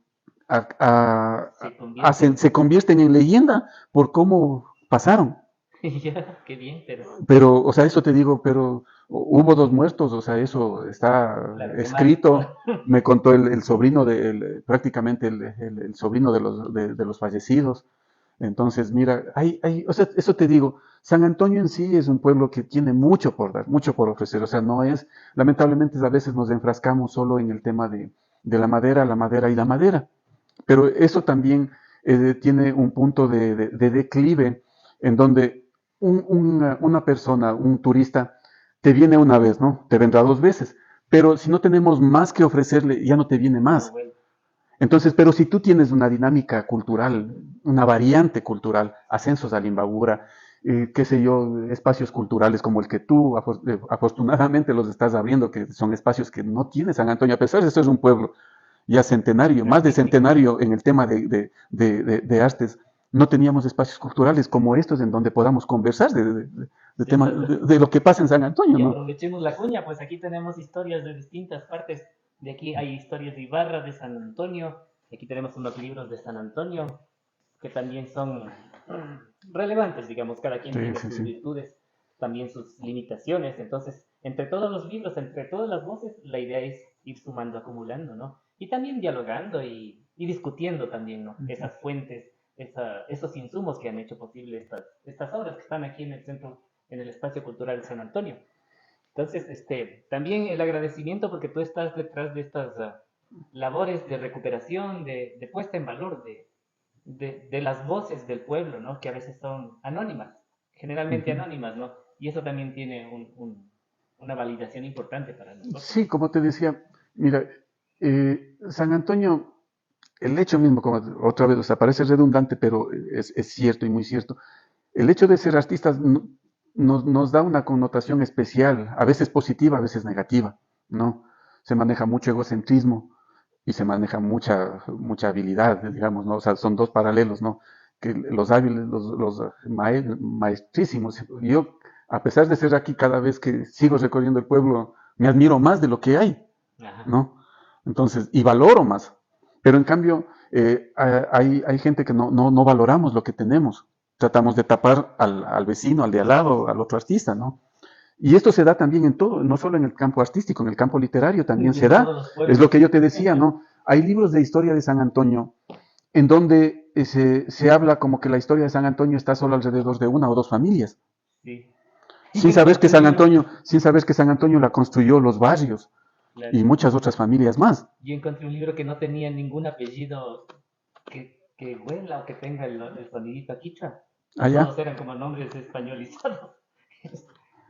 Se convierten. se convierten en leyenda por cómo pasaron. Ya, qué bien, pero Pero, o sea, eso te digo, pero hubo dos muertos, o sea, eso está claro, qué mal. escrito. Me contó el sobrino prácticamente el sobrino de los fallecidos. Entonces, mira, o sea, eso te digo, San Antonio en sí es un pueblo que tiene mucho por dar, mucho por ofrecer. O sea, no es, lamentablemente a veces nos enfrascamos solo en el tema de la madera y la madera. Pero eso también tiene un punto de declive en donde una persona, un turista, te viene una vez, ¿no? Te vendrá dos veces. Pero si no tenemos más que ofrecerle, ya no te viene Ya no más. vuelvo. Entonces, pero si tú tienes una dinámica cultural, una variante cultural, ascensos a la Imbabura, qué sé yo, espacios culturales como el que tú afortunadamente los estás abriendo, que son espacios que no tiene San Antonio, a pesar de ser un pueblo ya centenario, más de Artístico. centenario en el tema de artes, no teníamos espacios culturales como estos en donde podamos conversar De estas, de lo que pasa en San Antonio, y ¿no? aprovechemos la cuña, pues aquí tenemos historias de distintas partes. De aquí hay historias de Ibarra, de San Antonio. Aquí tenemos unos libros de San Antonio que también son relevantes, digamos. Cada quien Sí, tiene sí, sus sí. virtudes, también sus limitaciones. Entonces, entre todos los libros, entre todas las voces, la idea es ir sumando, acumulando, ¿no? Y también dialogando y discutiendo también, ¿no? Esas fuentes, esos insumos que han hecho posible estas obras que están aquí en el centro, en el espacio cultural de San Antonio. Entonces, también el agradecimiento porque tú estás detrás de estas labores de recuperación, de puesta en valor de las voces del pueblo, ¿no? Que a veces son anónimas, Uh generalmente -huh. anónimas, ¿no? Y eso también tiene una validación importante para nosotros. Sí, como te decía, mira, San Antonio, el hecho mismo, como otra vez, o sea, parece redundante, pero es cierto y muy cierto. El hecho de ser artistas nos da una connotación especial, a veces positiva, a veces negativa, ¿no? Se maneja mucho egocentrismo y se maneja mucha habilidad, digamos, ¿no? O sea, son dos paralelos, ¿no? Que los hábiles, maestrísimos. Yo, a pesar de ser aquí, cada vez que sigo recorriendo el pueblo, me admiro más de lo que hay, Ajá. ¿no? Entonces, y valoro más. Pero en cambio, hay gente que no valoramos lo que tenemos. Tratamos de tapar al vecino, al de al lado, al otro artista, ¿no? Y esto se da también en todo, no solo en el campo artístico, en el campo literario también Y se en todos da. los Es lo pueblos. que yo te decía, ¿no? Hay libros de historia de San Antonio en donde se habla como que la historia de San Antonio está solo alrededor de una o dos familias, Sí. Encontré un libro, Sin saber que San Antonio la construyó los barrios claro, y muchas otras familias más. yo encontré un libro que no tenía ningún apellido que huela o que tenga el sonidito quichua. Allá. Todos eran como nombres españolizados.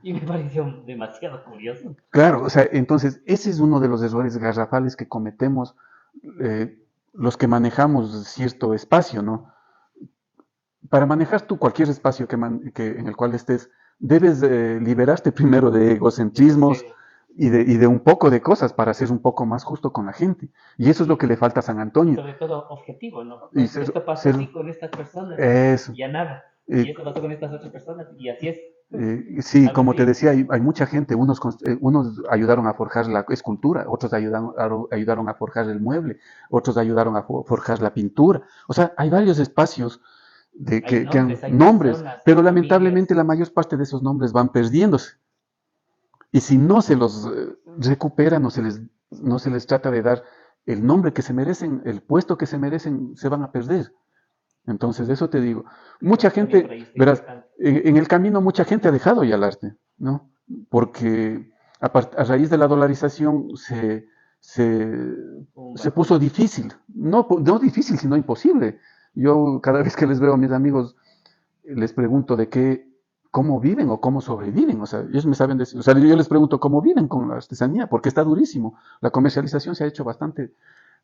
Y me pareció demasiado curioso. Claro, o sea, entonces ese es uno de los errores garrafales que cometemos eh, los que manejamos cierto espacio, ¿no? Para manejar tú cualquier espacio en el cual estés, debes liberarte primero de egocentrismos Sí. y de un poco de cosas para ser un poco más justo con la gente. Y eso es lo que le falta a San Y Antonio. sobre todo objetivo, ¿no? Y Esto pasó ser así con estas personas eso. y a nada. Eh, Y esto pasó con estas otras personas y así es. sí, Algo como te así. decía, hay mucha gente, unos ayudaron a forjar la escultura, otros ayudaron a forjar el mueble, otros ayudaron a forjar la pintura. O sea, hay varios espacios Hay que han nombres, hay nombres, personas, hay pero familias. lamentablemente la mayor parte de esos nombres van perdiéndose. Y si no se los recupera, no se les trata de dar el nombre que se merecen, el puesto que se merecen, se van a perder. Entonces, eso te digo. Mucha También por gente, ahí está verás, importante. en el camino mucha gente ha dejado ya el arte, ¿no? Porque a raíz de la dolarización se, Un se bajón. puso difícil. No difícil, sino imposible. Yo cada vez que les veo a mis amigos, les pregunto cómo viven o cómo sobreviven. O sea, ellos me saben decir, o sea, yo les pregunto cómo viven con la artesanía, porque está durísimo. La comercialización se ha hecho bastante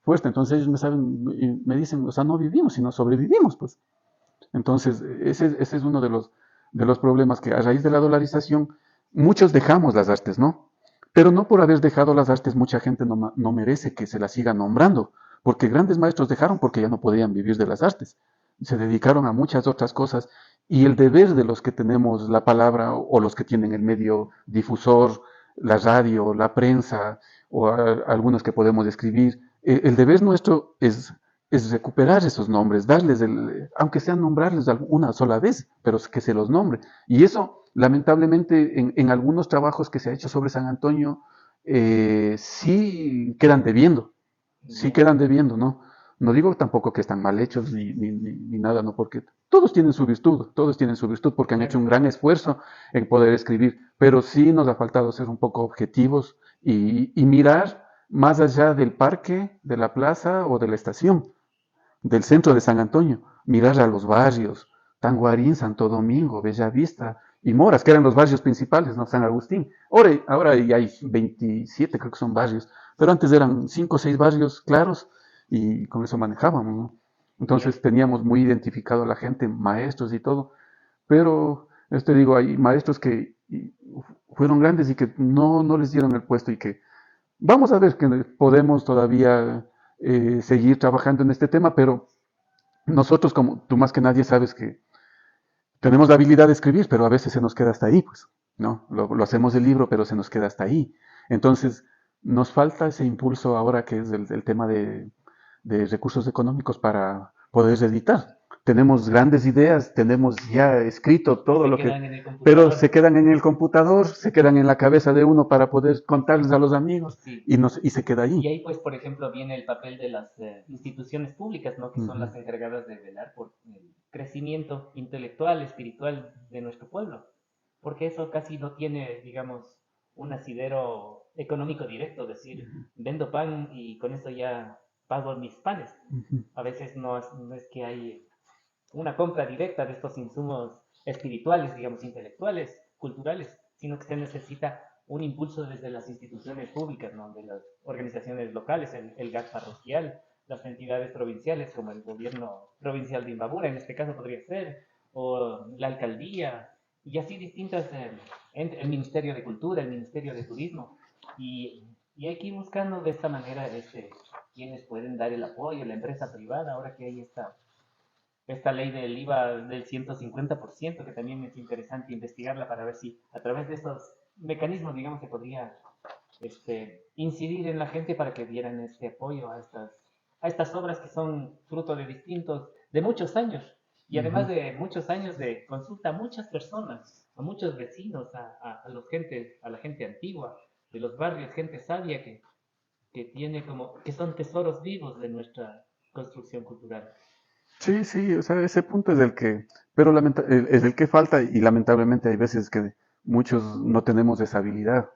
fuerte, entonces ellos me saben y me dicen, o sea, no vivimos, sino sobrevivimos, pues. Entonces, ese es uno de los problemas que a raíz de la dolarización, muchos dejamos las artes, ¿no? Pero no por haber dejado las artes, mucha gente no merece que se las siga nombrando, porque grandes maestros dejaron porque ya no podían vivir de las artes. Se dedicaron a muchas otras cosas y el deber de los que tenemos la palabra o los que tienen el medio difusor, la radio, la prensa o algunos que podemos escribir, el deber nuestro es recuperar esos nombres, darles, aunque sea nombrarles una sola vez, pero que se los nombre. Y eso, lamentablemente, en algunos trabajos que se ha hecho sobre San Antonio, sí quedan debiendo, ¿no? No digo tampoco que están mal hechos ni nada, ¿no? Porque todos tienen su virtud porque han hecho un gran esfuerzo en poder escribir, pero sí nos ha faltado ser un poco objetivos y mirar más allá del parque, de la plaza o de la estación del centro de San Antonio, mirar a los barrios, Tanguarín, Santo Domingo, Bellavista y Moras, que eran los barrios principales, ¿no? San Agustín. Ahora ya hay 27, creo que son barrios, pero antes eran 5 o 6 barrios claros y con eso manejábamos, ¿no? Entonces teníamos muy identificado a la gente, maestros y todo, pero digo, hay maestros que fueron grandes y que no les dieron el puesto y que vamos a ver que podemos todavía seguir trabajando en este tema, pero nosotros, como tú más que nadie sabes que tenemos la habilidad de escribir, pero a veces se nos queda hasta ahí, pues, ¿no? Lo hacemos del libro, pero se nos queda hasta ahí. Entonces, nos falta ese impulso ahora que es el tema de recursos económicos para poder editar. Tenemos grandes ideas, tenemos ya escrito todo lo que... Pero se quedan en el computador, se quedan en la cabeza de uno para poder contarles a los amigos Sí. y se queda ahí. Y ahí, pues, por ejemplo, viene el papel de las instituciones públicas, ¿no? Que son las encargadas de velar por el crecimiento intelectual, espiritual de nuestro pueblo. Porque eso casi no tiene, digamos, un asidero económico directo, decir, vendo pan y con eso ya pago mis panes. A veces no es que hay una compra directa de estos insumos espirituales, digamos, intelectuales, culturales, sino que se necesita un impulso desde las instituciones públicas, ¿no? De las organizaciones locales, el GAC parroquial, las entidades provinciales como el gobierno provincial de Imbabura, en este caso podría ser, o la alcaldía, y así distintas, el Ministerio de Cultura, el Ministerio de Turismo, y hay que ir buscando de esta manera quienes pueden dar el apoyo, la empresa privada, ahora que hay esta ley del IVA del 150%, que también es interesante investigarla para ver si a través de estos mecanismos, digamos, se podría incidir en la gente para que dieran este apoyo a estas obras que son fruto de muchos años, y además de muchos años de consulta a muchas personas, a muchos vecinos, a la gente antigua de los barrios, gente sabia que son tesoros vivos de nuestra construcción cultural. Sí, sí, o sea, ese punto es el que, pero es el que falta y lamentablemente hay veces que muchos no tenemos esa habilidad.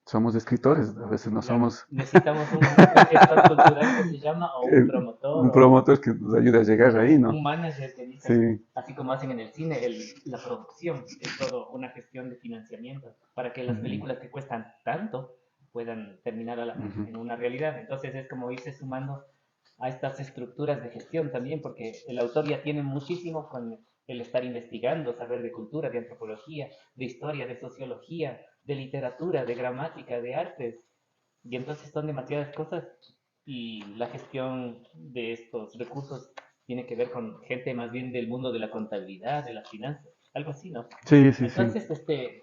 Somos escritores, a veces no somos Necesitamos un gestor cultural que se llama, o un promotor, un promotor que nos ayude a llegar ahí, ¿no? un manager que dice, Sí. así como hacen en el cine, la producción es todo una gestión de financiamiento para que las películas que cuestan tanto puedan terminar en una realidad. Entonces es como irse sumando a estas estructuras de gestión también, porque el autor ya tiene muchísimo con el estar investigando, saber de cultura, de antropología, de historia, de sociología, de literatura, de gramática, de artes, y entonces son demasiadas cosas y la gestión de estos recursos tiene que ver con gente más bien del mundo de la contabilidad, de las finanzas, algo así, ¿no? Sí, sí, sí. Entonces,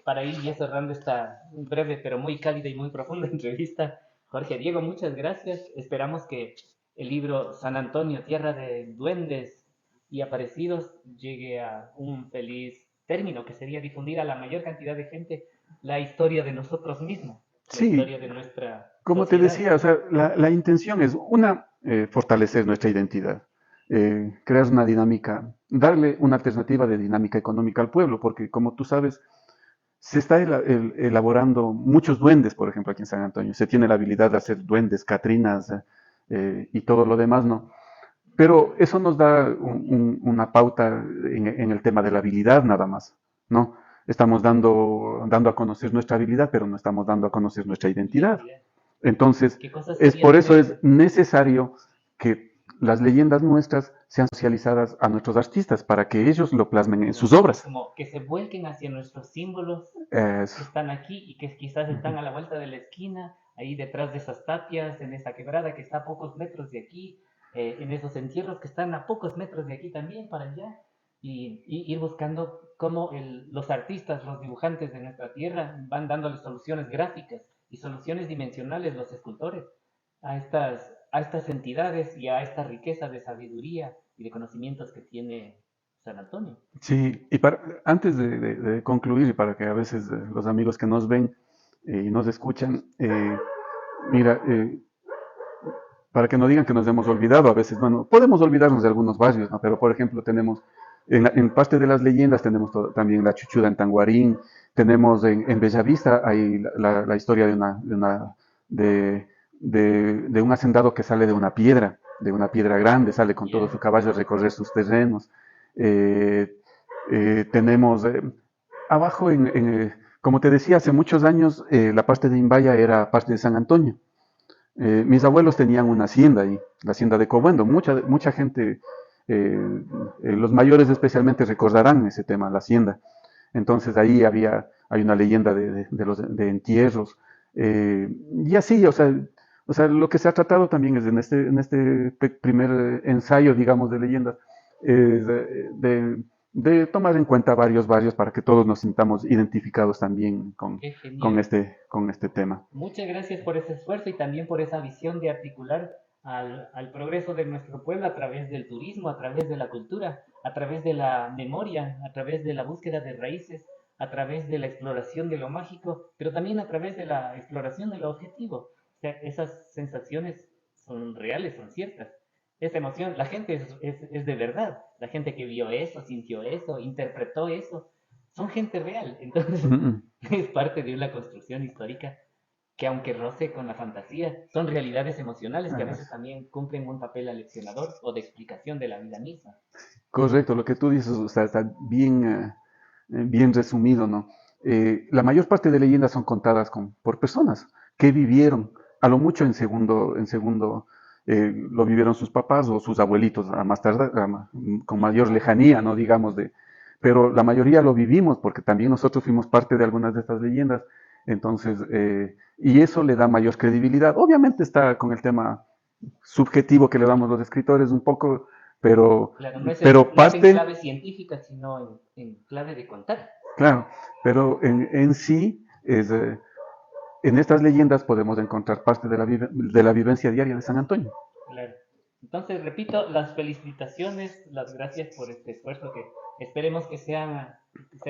para ir ya cerrando esta breve pero muy cálida y muy profunda entrevista, Jorge Diego, muchas gracias. Esperamos que el libro San Antonio, Tierra de Duendes y Aparecidos llegue a un feliz término, que sería difundir a la mayor cantidad de gente la historia de nosotros mismos, la Sí, historia de nuestra como te sociedad. decía, o sea, la intención es, una, fortalecer nuestra identidad, crear una dinámica, darle una alternativa de dinámica económica al pueblo, porque como tú sabes, se está elaborando muchos duendes, por ejemplo, aquí en San Antonio. Se tiene la habilidad de hacer duendes, catrinas y todo lo demás, ¿no? Pero eso nos da una pauta en el tema de la habilidad nada más, ¿no? estamos dando a conocer nuestra habilidad, pero no estamos dando a conocer nuestra identidad. Identidad. Entonces, ¿Qué cosas es serían por eso es ustedes? necesario que las leyendas nuestras sean socializadas a nuestros artistas para que ellos lo plasmen en sus obras. Como que se vuelquen hacia nuestros símbolos que Es- están aquí y que quizás están Ujú. a la vuelta de la esquina, ahí detrás de esas tapias, en esa quebrada que está a pocos metros de aquí, en esos entierros que están a pocos metros de aquí también para allá, y ir buscando cómo los artistas, los dibujantes de nuestra tierra van dándole soluciones gráficas y soluciones dimensionales, los escultores, a estas entidades y a esta riqueza de sabiduría y de conocimientos que tiene San Antonio. Sí, y antes de concluir, y para que a veces los amigos que nos ven y nos escuchan, mira, para que no digan que nos hemos olvidado, a veces, bueno, podemos olvidarnos de algunos barrios, ¿no? Pero por ejemplo tenemos, en parte de las leyendas tenemos también la Chuchuda en Tanguarín, tenemos en Bellavista hay la historia de, de un hacendado que sale de una piedra grande, sale con todo Yeah. su caballo a recorrer sus terrenos. Eh, tenemos abajo, como te decía, hace muchos años la parte de Imbaya era parte de San Antonio. Mis abuelos tenían una hacienda ahí, la hacienda de Cobuendo. Mucha gente, los mayores especialmente, recordarán ese tema, la hacienda. Entonces ahí hay una leyenda de entierros. Y así, o sea, lo que se ha tratado también es en este primer ensayo, digamos, de leyendas, es de tomar en cuenta varios barrios para que todos nos sintamos identificados también Qué genial. con este tema. Muchas gracias por ese esfuerzo y también por esa visión de articular al progreso de nuestro pueblo a través del turismo, a través de la cultura, a través de la memoria, a través de la búsqueda de raíces, a través de la exploración de lo mágico, pero también a través de la exploración de lo objetivo. O sea, esas sensaciones son reales, son ciertas. Esa emoción, la gente es de verdad. La gente que vio eso, sintió eso, interpretó eso, son gente real. Entonces, Mm, mm. es parte de una construcción histórica que aunque roce con la fantasía, son realidades emocionales que a Ah, veces también cumplen un papel aleccionador o de explicación de la vida misma. correcto, lo que tú dices, o sea, está bien, bien resumido, ¿no? La mayor parte de leyendas son contadas por personas que vivieron, a lo mucho en segundo lo vivieron sus papás o sus abuelitos a más tarde, con mayor lejanía, ¿no? Digamos, pero la mayoría lo vivimos porque también nosotros fuimos parte de algunas de estas leyendas. Entonces, y eso le da mayor credibilidad. Obviamente está con el tema subjetivo que le damos los escritores un poco, pero, Claro, pero no es en parte, clave científica, sino en clave de contar. claro, pero en sí, en estas leyendas podemos encontrar parte de la vivencia diaria de San Antonio. Claro. Entonces, repito, las felicitaciones, las gracias por este esfuerzo que esperemos que sea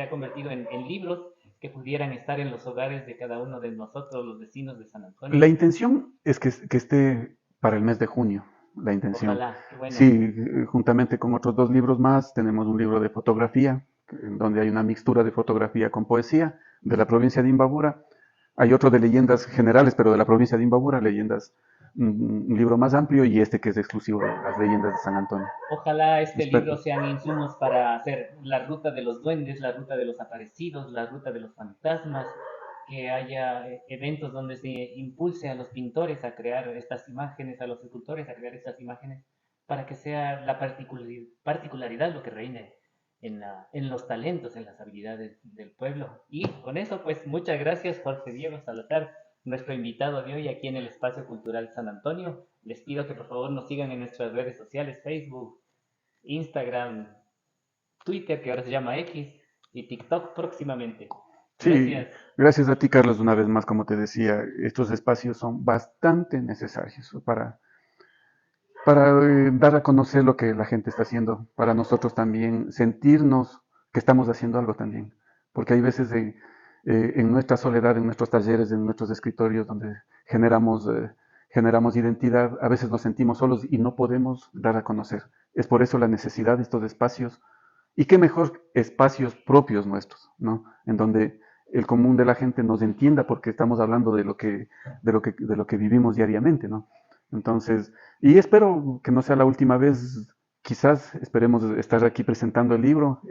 convertido en libros que pudieran estar en los hogares de cada uno de nosotros, los vecinos de San Antonio. La intención es que esté para el mes de junio, la intención. Ojalá, qué bueno. Sí, juntamente con otros dos libros más, tenemos un libro de fotografía, en donde hay una mixtura de fotografía con poesía de la provincia de Imbabura. Hay otro de leyendas generales, pero de la provincia de Imbabura, leyendas, un libro más amplio y este que es exclusivo de las leyendas de San Antonio. Ojalá este Espero. libro sean insumos para hacer la ruta de los duendes, la ruta de los aparecidos, la ruta de los fantasmas, que haya eventos donde se impulse a los pintores a crear estas imágenes, a los escultores a crear estas imágenes, para que sea la particularidad lo que reine en los talentos, en las habilidades del pueblo. Y con eso, pues muchas gracias, Jorge Diego Salazar, nuestro invitado de hoy aquí en el Espacio Cultural San Antonio. Les pido que por favor nos sigan en nuestras redes sociales, Facebook, Instagram, Twitter, que ahora se llama X, y TikTok próximamente. Sí, Gracias. gracias a ti, Carlos, una vez más, como te decía, estos espacios son bastante necesarios para dar a conocer lo que la gente está haciendo, para nosotros también sentirnos que estamos haciendo algo también, porque hay veces en nuestra soledad, en nuestros talleres, en nuestros escritorios, donde generamos identidad, a veces nos sentimos solos y no podemos dar a conocer. Es por eso la necesidad de estos espacios, y qué mejor espacios propios nuestros, ¿no? En donde el común de la gente nos entienda porque estamos hablando de lo que vivimos diariamente, ¿no? Entonces, y espero que no sea la última vez. quizás esperemos estar aquí presentando el libro,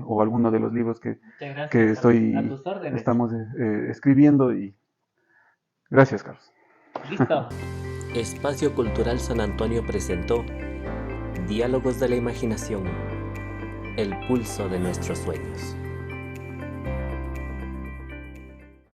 o alguno de los libros Muchas gracias, que a tus órdenes. estamos escribiendo. Y gracias, Carlos. Listo. Espacio Cultural San Antonio presentó Diálogos de la Imaginación, el pulso de nuestros sueños.